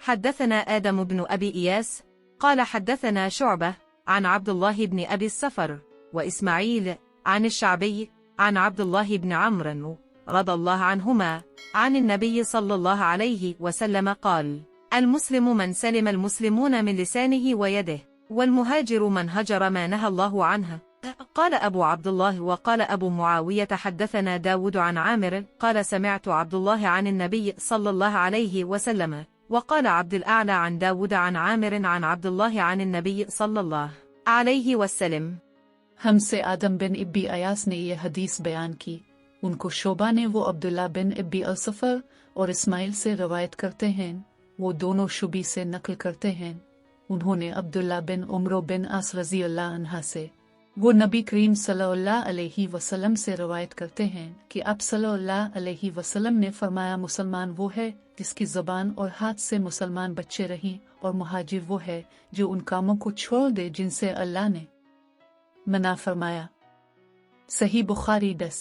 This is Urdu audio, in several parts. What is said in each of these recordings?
حدثنا آدم بن أبي إياس قال حدثنا شعبة عن عبد الله بن أبي الصفر وإسماعيل عن الشعبي عن عبد الله بن عمرو رضي الله عنهما عن النبي صلى الله عليه وسلم قال: المسلم من سلم المسلمون من لسانه ويده، والمهاجر من هجر ما نهى الله عنه. قال أبو عبد الله وقال أبو معاوية حدثنا داود عن عامر قال سمعت عبد الله عن النبي صلى الله عليه وسلم. وقال عبد الأعلى عن داود عن عامر عن عبد الله عن النبي صلى الله عليه وسلم. ہم سے آدم بن ابی ایاس نے یہ حدیث بیان کی، ان کو شعبہ نے وہ عبداللہ بن ابی الصفر اور اسماعیل سے روایت کرتے ہیں، وہ دونوں شعبی سے نقل کرتے ہیں، انہوں نے عبداللہ بن عمرو بن عاص رضی اللہ عنہ سے، وہ نبی کریم صلی اللہ علیہ وسلم سے روایت کرتے ہیں کہ آپ صلی اللہ علیہ وسلم نے فرمایا مسلمان وہ ہے جس کی زبان اور ہاتھ سے مسلمان بچے رہیں، اور مہاجر وہ ہے جو ان کاموں کو چھوڑ دے جن سے اللہ نے منع فرمایا۔ صحیح بخاری 10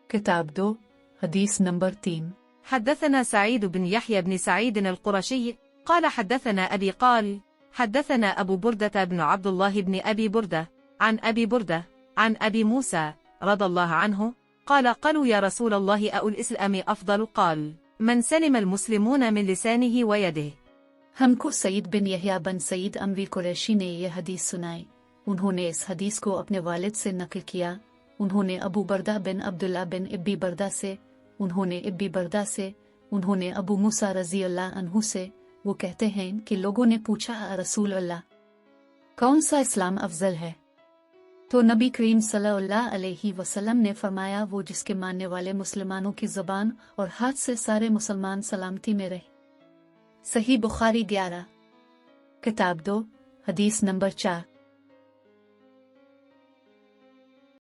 کتاب 2 حدیث نمبر 3۔ حدثنا سعيد بن يحيى بن سعيد القرشي قال حدثنا أبي قال حدثنا أبو بردة بن عبد الله بن أبي بردة عن أبي بردة عن أبي موسى رضي الله عنه قال: قالوا يا رسول الله أو الإسلام أفضل؟ قال: من سلم المسلمون من لسانه ويده۔ ہم کو سعید بن یحییٰ بن سعید اموی قریشی نے یہ حدیث سنائی، انہوں نے اس حدیث کو اپنے والد سے نقل کیا، انہوں نے ابو بردہ بن عبداللہ بن ابی بردہ سے، انہوں نے ابی بردہ سے، انہوں نے ابو موسیٰ رضی اللہ عنہ سے، وہ کہتے ہیں کہ لوگوں نے پوچھا رسول اللہ کون سا اسلام افضل ہے؟ تو نبی کریم صلی اللہ علیہ وسلم نے فرمایا وہ جس کے ماننے والے مسلمانوں کی زبان اور ہاتھ سے سارے مسلمان سلامتی میں رہے۔ صحیح بخاری 11 کتاب 2 حدیث نمبر 4۔